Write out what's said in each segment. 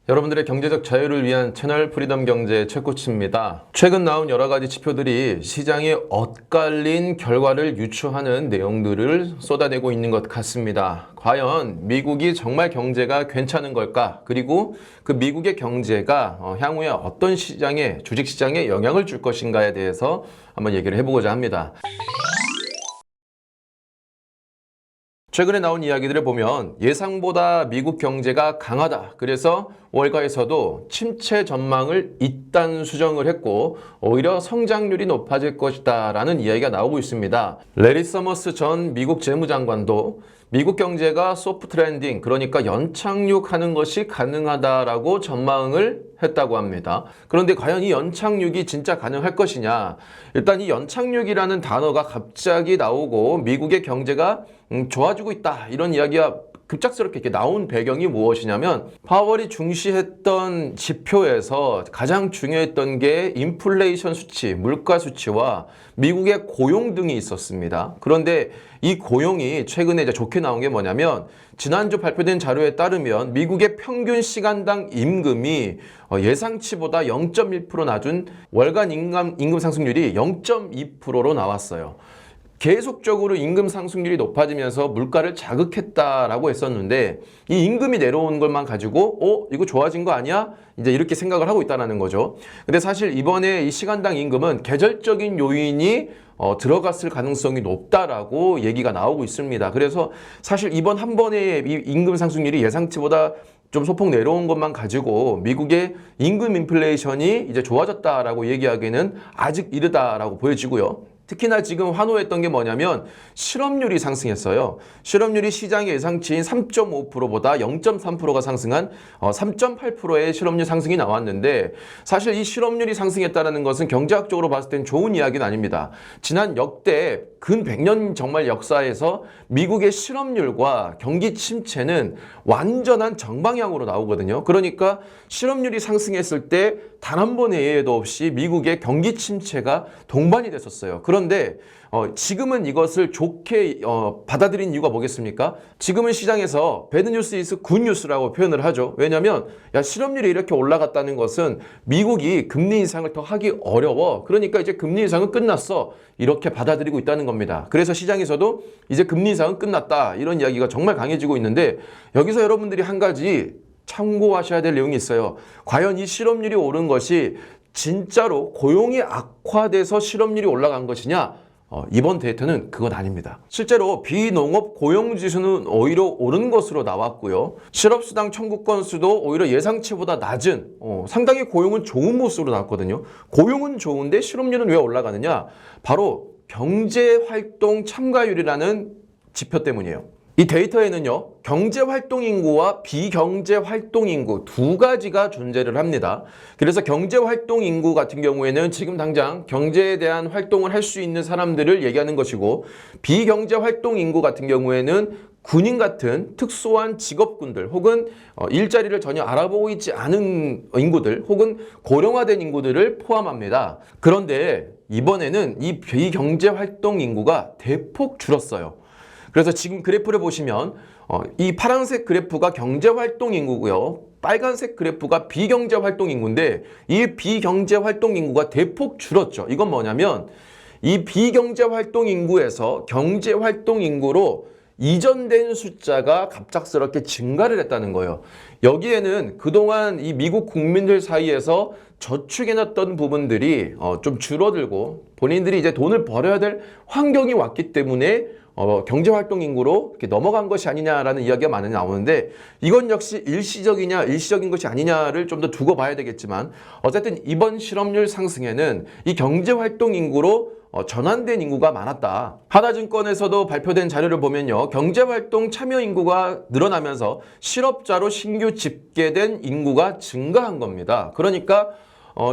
여러분들의 경제적 자유를 위한 채널 프리덤 경제 최코치입니다. 최근 나온 여러 가지 지표들이 시장에 엇갈린 결과를 유추하는 내용들을 쏟아내고 있는 것 같습니다. 과연 미국이 정말 경제가 괜찮은 걸까? 그리고 그 미국의 경제가 향후에 어떤 시장에, 주식시장에 영향을 줄 것인가에 대해서 한번 얘기를 해보고자 합니다. 최근에 나온 이야기들을 보면 예상보다 미국 경제가 강하다. 그래서 월가에서도 침체 전망을 이단 수정을 했고 오히려 성장률이 높아질 것이다 라는 이야기가 나오고 있습니다. 레리 서머스 전 미국 재무장관도 미국 경제가 소프트 랜딩, 그러니까 연착륙하는 것이 가능하다라고 전망을 했다고 합니다. 그런데 과연 이 연착륙이 진짜 가능할 것이냐? 일단 이 연착륙이라는 단어가 갑자기 나오고 미국의 경제가 좋아지고 있다 이런 이야기가 급작스럽게 이렇게 나온 배경이 무엇이냐면 파월이 중시했던 지표에서 가장 중요했던 게 인플레이션 수치, 물가 수치와 미국의 고용 등이 있었습니다. 그런데 이 고용이 최근에 이제 좋게 나온 게 뭐냐면 지난주 발표된 자료에 따르면 미국의 평균 시간당 임금이 예상치보다 0.1% 낮은 월간 임금 상승률이 0.2%로 나왔어요. 계속적으로 임금 상승률이 높아지면서 물가를 자극했다라고 했었는데 이 임금이 내려오는 것만 가지고 이거 좋아진 거 아니야? 이제 이렇게 생각을 하고 있다는 거죠. 근데 사실 이번에 이 시간당 임금은 계절적인 요인이 들어갔을 가능성이 높다라고 얘기가 나오고 있습니다. 그래서 사실 이번 한 번의 이 임금 상승률이 예상치보다 좀 소폭 내려온 것만 가지고 미국의 임금 인플레이션이 이제 좋아졌다라고 얘기하기에는 아직 이르다라고 보여지고요. 특히나 지금 환호했던 게 뭐냐면 실업률이 상승했어요. 실업률이 시장의 예상치인 3.5%보다 0.3%가 상승한 3.8%의 실업률 상승이 나왔는데 사실 이 실업률이 상승했다는 것은 경제학적으로 봤을 땐 좋은 이야기는 아닙니다. 지난 역대 근 100년 정말 역사에서 미국의 실업률과 경기 침체는 완전한 정방향으로 나오거든요. 그러니까 실업률이 상승했을 때 단 한 번의 예외도 없이 미국의 경기 침체가 동반이 됐었어요. 그런데 지금은 이것을 좋게 받아들인 이유가 뭐겠습니까? 지금은 시장에서 배드 뉴스 이즈 굿 뉴스라고 표현을 하죠. 왜냐하면 실업률이 이렇게 올라갔다는 것은 미국이 금리 인상을 더 하기 어려워. 그러니까 이제 금리 인상은 끝났어. 이렇게 받아들이고 있다는 겁니다. 그래서 시장에서도 이제 금리 인상은 끝났다. 이런 이야기가 정말 강해지고 있는데 여기서 여러분들이 한 가지 참고하셔야 될 내용이 있어요. 과연 이 실업률이 오른 것이 진짜로 고용이 악화돼서 실업률이 올라간 것이냐? 이번 데이터는 그건 아닙니다. 실제로 비농업 고용지수는 오히려 오른 것으로 나왔고요. 실업수당 청구 건수도 오히려 예상치보다 낮은 상당히 고용은 좋은 모습으로 나왔거든요. 고용은 좋은데 실업률은 왜 올라가느냐? 바로 경제활동 참가율이라는 지표 때문이에요. 이 데이터에는요, 경제활동인구와 비경제활동인구 두 가지가 존재를 합니다. 그래서 경제활동인구 같은 경우에는 지금 당장 경제에 대한 활동을 할 수 있는 사람들을 얘기하는 것이고 비경제활동인구 같은 경우에는 군인 같은 특수한 직업군들 혹은 일자리를 전혀 알아보고 있지 않은 인구들 혹은 고령화된 인구들을 포함합니다. 그런데 이번에는 이 비경제활동 인구가 대폭 줄었어요. 그래서 지금 그래프를 보시면 이 파란색 그래프가 경제활동 인구고요. 빨간색 그래프가 비경제활동 인구인데 이 비경제활동 인구가 대폭 줄었죠. 이건 뭐냐면 이 비경제활동 인구에서 경제활동 인구로 이전된 숫자가 갑작스럽게 증가를 했다는 거예요. 여기에는 그동안 이 미국 국민들 사이에서 저축해놨던 부분들이 좀 줄어들고 본인들이 이제 돈을 벌어야 될 환경이 왔기 때문에 경제활동 인구로 이렇게 넘어간 것이 아니냐라는 이야기가 많이 나오는데 이건 역시 일시적이냐 일시적인 것이 아니냐를 좀 더 두고 봐야 되겠지만 어쨌든 이번 실업률 상승에는 이 경제활동 인구로 전환된 인구가 많았다. 하나증권에서도 발표된 자료를 보면요. 경제활동 참여 인구가 늘어나면서 실업자로 신규 집계된 인구가 증가한 겁니다. 그러니까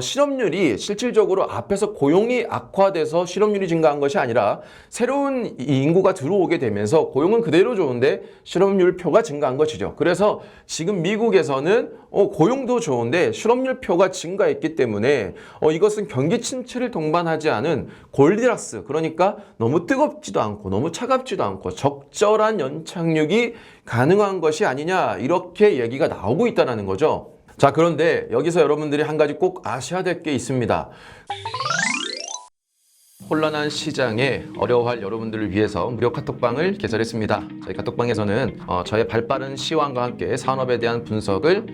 실업률이 실질적으로 앞에서 고용이 악화돼서 실업률이 증가한 것이 아니라 새로운 인구가 들어오게 되면서 고용은 그대로 좋은데 실업률표가 증가한 것이죠. 그래서 지금 미국에서는 고용도 좋은데 실업률표가 증가했기 때문에 이것은 경기 침체를 동반하지 않은 골디락스, 그러니까 너무 뜨겁지도 않고 너무 차갑지도 않고 적절한 연착륙이 가능한 것이 아니냐, 이렇게 얘기가 나오고 있다는 거죠. 자, 그런데 여기서 여러분들이 한 가지 꼭 아셔야 될 게 있습니다. 혼란한 시장에 어려워할 여러분들을 위해서 무료 카톡방을 개설했습니다. 저희 카톡방에서는 저의 발빠른 시황과 함께 산업에 대한 분석을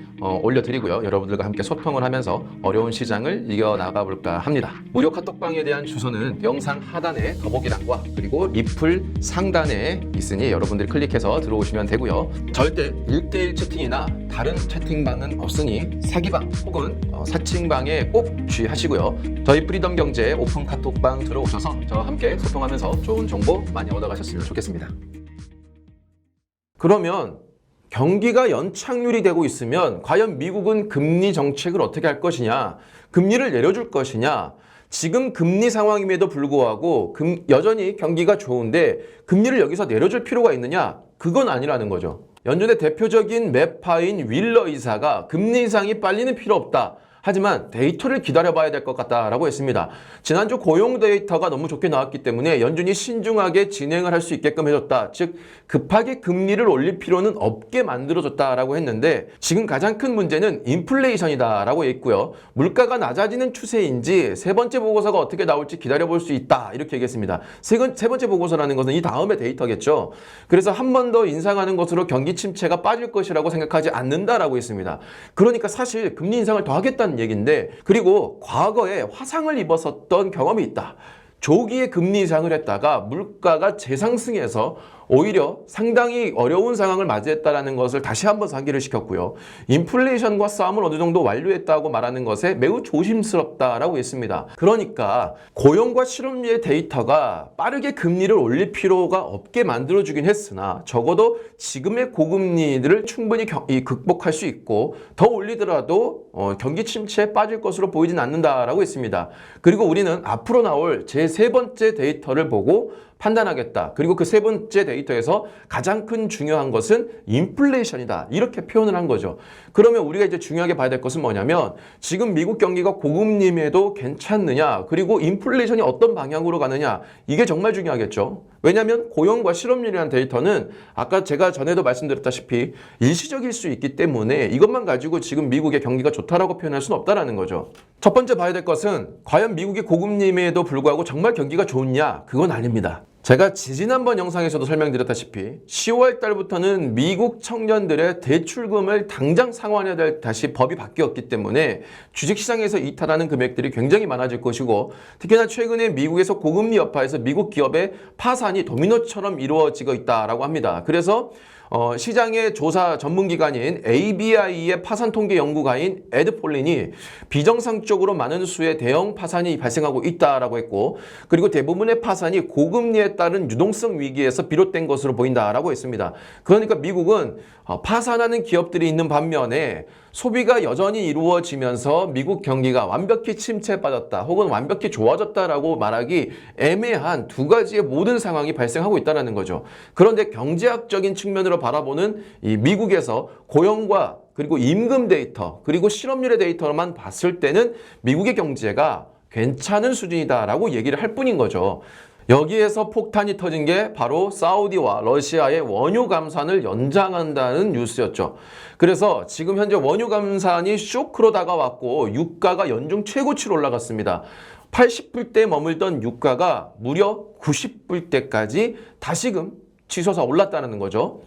올려드리고요. 여러분들과 함께 소통을 하면서 어려운 시장을 이겨나가 볼까 합니다. 무료 카톡방에 대한 주소는 영상 하단에 더보기란과 그리고 리플 상단에 있으니 여러분들이 클릭해서 들어오시면 되고요. 절대 1대1 채팅이나 다른 채팅방은 없으니 사기방 혹은 사칭방에 꼭 주의하시고요. 저희 프리덤 경제 오픈 카톡방 들어오셔서 저와 함께 소통하면서 좋은 정보 많이 얻어가셨으면 좋겠습니다. 그러면 경기가 연착륙이 되고 있으면 과연 미국은 금리 정책을 어떻게 할 것이냐, 금리를 내려줄 것이냐, 지금 금리 상황임에도 불구하고 여전히 경기가 좋은데 금리를 여기서 내려줄 필요가 있느냐? 그건 아니라는 거죠. 연준의 대표적인 매파인 윌러 이사가 금리 인상이 빨리는 필요 없다. 하지만 데이터를 기다려봐야 될 것 같다라고 했습니다. 지난주 고용 데이터가 너무 좋게 나왔기 때문에 연준이 신중하게 진행을 할 수 있게끔 해줬다. 즉 급하게 금리를 올릴 필요는 없게 만들어줬다라고 했는데 지금 가장 큰 문제는 인플레이션이다라고 했고요. 물가가 낮아지는 추세인지 세 번째 보고서가 어떻게 나올지 기다려볼 수 있다 이렇게 얘기했습니다. 세 번째 보고서라는 것은 이 다음의 데이터겠죠. 그래서 한 번 더 인상하는 것으로 경기 침체가 빠질 것이라고 생각하지 않는다라고 했습니다. 그러니까 사실 금리 인상을 더 하겠다는 얘기인데, 그리고 과거에 화상을 입었었던 경험이 있다. 조기에 금리 인상을 했다가 물가가 재상승해서 오히려 상당히 어려운 상황을 맞이했다는 것을 다시 한번 상기를 시켰고요. 인플레이션과 싸움을 어느 정도 완료했다고 말하는 것에 매우 조심스럽다라고 했습니다. 그러니까 고용과 실업률의 데이터가 빠르게 금리를 올릴 필요가 없게 만들어주긴 했으나 적어도 지금의 고금리들을 충분히 극복할 수 있고 더 올리더라도 경기 침체에 빠질 것으로 보이진 않는다라고 했습니다. 그리고 우리는 앞으로 나올 제3 번째 데이터를 보고 판단하겠다. 그리고 그 세 번째 데이터에서 가장 큰 중요한 것은 인플레이션이다. 이렇게 표현을 한 거죠. 그러면 우리가 이제 중요하게 봐야 될 것은 뭐냐면 지금 미국 경기가 고금리임에도 괜찮느냐, 그리고 인플레이션이 어떤 방향으로 가느냐, 이게 정말 중요하겠죠. 왜냐하면 고용과 실업률이라는 데이터는 아까 제가 전에도 말씀드렸다시피 일시적일 수 있기 때문에 이것만 가지고 지금 미국의 경기가 좋다라고 표현할 수는 없다라는 거죠. 첫 번째 봐야 될 것은 과연 미국이 고금리임에도 불구하고 정말 경기가 좋냐? 그건 아닙니다. 제가 지난번 영상에서도 설명드렸다시피 10월 달부터는 미국 청년들의 대출금을 당장 상환해야 될 다시 법이 바뀌었기 때문에 주식시장에서 이탈하는 금액들이 굉장히 많아질 것이고, 특히나 최근에 미국에서 고금리 여파에서 미국 기업의 파산이 도미노처럼 이루어지고 있다라고 합니다. 그래서 시장의 조사 전문기관인 ABI의 파산 통계 연구가인 에드 폴린이 비정상적으로 많은 수의 대형 파산이 발생하고 있다라고 했고, 그리고 대부분의 파산이 고금리에 따른 유동성 위기에서 비롯된 것으로 보인다라고 했습니다. 그러니까 미국은 파산하는 기업들이 있는 반면에 소비가 여전히 이루어지면서 미국 경기가 완벽히 침체에 빠졌다 혹은 완벽히 좋아졌다라고 말하기 애매한 두 가지의 모든 상황이 발생하고 있다는 거죠. 그런데 경제학적인 측면으로 바라보는 이 미국에서 고용과 그리고 임금 데이터 그리고 실업률의 데이터만 봤을 때는 미국의 경제가 괜찮은 수준이다라고 얘기를 할 뿐인 거죠. 여기에서 폭탄이 터진 게 바로 사우디와 러시아의 원유 감산을 연장한다는 뉴스였죠. 그래서 지금 현재 원유 감산이 쇼크로 다가왔고 유가가 연중 최고치로 올라갔습니다. 80불대에 머물던 유가가 무려 90불대까지 다시금 치솟아 올랐다는 거죠.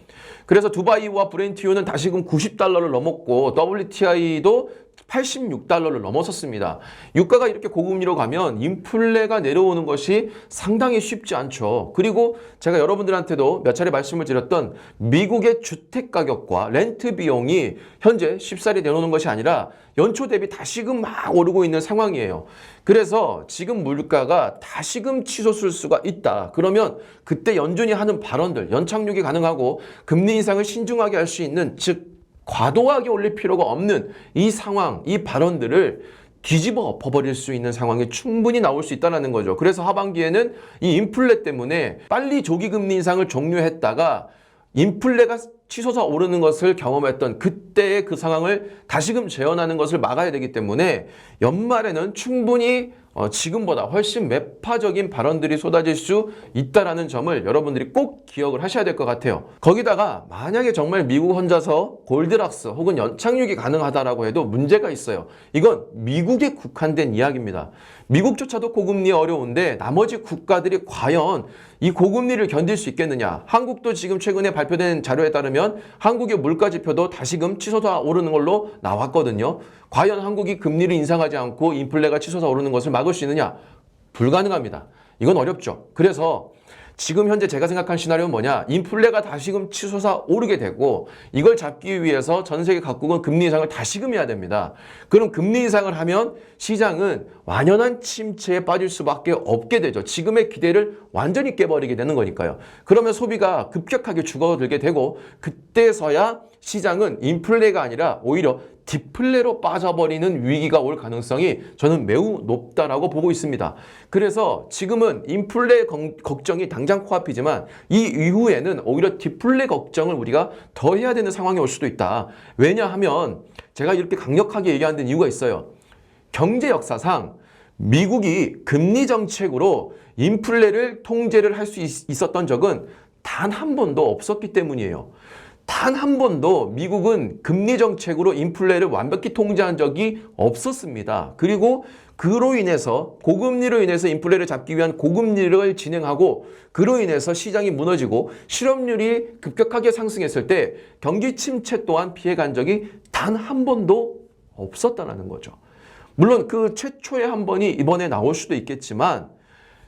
그래서 두바이와 브렌트유는 다시금 90달러를 넘었고 WTI도 86달러를 넘어섰습니다. 유가가 이렇게 고금리로 가면 인플레가 내려오는 것이 상당히 쉽지 않죠. 그리고 제가 여러분들한테도 몇 차례 말씀을 드렸던 미국의 주택 가격과 렌트 비용이 현재 쉽사리 내려오는 것이 아니라 연초 대비 다시금 막 오르고 있는 상황이에요. 그래서 지금 물가가 다시금 치솟을 수가 있다. 그러면 그때 연준이 하는 발언들, 연착륙이 가능하고 금리 인상을 신중하게 할 수 있는, 즉 과도하게 올릴 필요가 없는 이 상황, 이 발언들을 뒤집어 엎어버릴 수 있는 상황이 충분히 나올 수 있다는 거죠. 그래서 하반기에는 이 인플레 때문에 빨리 조기 금리 인상을 종료했다가 인플레가 치솟아 오르는 것을 경험했던 그때의 그 상황을 다시금 재현하는 것을 막아야 되기 때문에 연말에는 충분히 지금보다 훨씬 매파적인 발언들이 쏟아질 수 있다라는 점을 여러분들이 꼭 기억을 하셔야 될 것 같아요. 거기다가 만약에 정말 미국 혼자서 골드락스 혹은 연착륙이 가능하다라고 해도 문제가 있어요. 이건 미국에 국한된 이야기입니다. 미국조차도 고금리 어려운데 나머지 국가들이 과연 이 고금리를 견딜 수 있겠느냐. 한국도 지금 최근에 발표된 자료에 따르면 한국의 물가지표도 다시금 치솟아 오르는 걸로 나왔거든요. 과연 한국이 금리를 인상하지 않고 인플레가 치솟아 오르는 것을 막을 수 있느냐? 불가능합니다. 이건 어렵죠. 그래서 지금 현재 제가 생각한 시나리오는 뭐냐? 인플레가 다시금 치솟아 오르게 되고 이걸 잡기 위해서 전 세계 각국은 금리 인상을 다시금 해야 됩니다. 그럼 금리 인상을 하면 시장은 완연한 침체에 빠질 수밖에 없게 되죠. 지금의 기대를 완전히 깨버리게 되는 거니까요. 그러면 소비가 급격하게 죽어들게 되고 그때서야 시장은 인플레가 아니라 오히려 디플레로 빠져버리는 위기가 올 가능성이 저는 매우 높다라고 보고 있습니다. 그래서 지금은 인플레 걱정이 당장 코앞이지만 이 이후에는 오히려 디플레 걱정을 우리가 더 해야 되는 상황이 올 수도 있다. 왜냐하면 제가 이렇게 강력하게 얘기하는 이유가 있어요. 경제 역사상 미국이 금리 정책으로 인플레를 통제를 할 수 있었던 적은 단 한 번도 없었기 때문이에요. 단 한 번도 미국은 금리 정책으로 인플레를 완벽히 통제한 적이 없었습니다. 그리고 그로 인해서 고금리로 인해서 인플레를 잡기 위한 고금리를 진행하고 그로 인해서 시장이 무너지고 실업률이 급격하게 상승했을 때 경기 침체 또한 피해간 적이 단 한 번도 없었다는 거죠. 물론 그 최초의 한 번이 이번에 나올 수도 있겠지만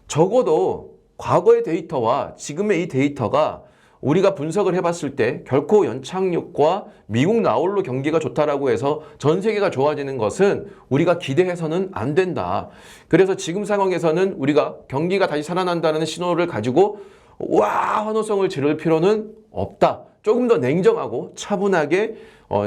적어도 과거의 데이터와 지금의 이 데이터가 우리가 분석을 해봤을 때 결코 연착륙과 미국 나홀로 경기가 좋다라고 해서 전 세계가 좋아지는 것은 우리가 기대해서는 안 된다. 그래서 지금 상황에서는 우리가 경기가 다시 살아난다는 신호를 가지고 와 환호성을 지를 필요는 없다. 조금 더 냉정하고 차분하게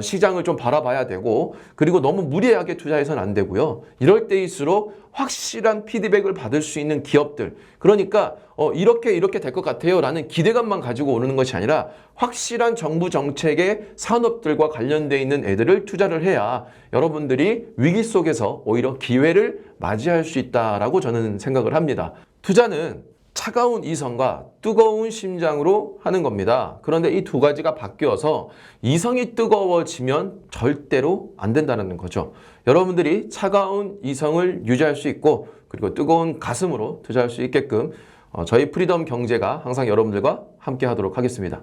시장을 좀 바라봐야 되고 그리고 너무 무리하게 투자해서는 안 되고요. 이럴 때일수록 확실한 피드백을 받을 수 있는 기업들 그러니까 이렇게 될 것 같아요 라는 기대감만 가지고 오르는 것이 아니라 확실한 정부 정책의 산업들과 관련돼 있는 애들을 투자를 해야 여러분들이 위기 속에서 오히려 기회를 맞이할 수 있다라고 저는 생각을 합니다. 투자는 차가운 이성과 뜨거운 심장으로 하는 겁니다. 그런데 이 두 가지가 바뀌어서 이성이 뜨거워지면 절대로 안 된다는 거죠. 여러분들이 차가운 이성을 유지할 수 있고 그리고 뜨거운 가슴으로 투자할 수 있게끔 저희 프리덤 경제가 항상 여러분들과 함께 하도록 하겠습니다.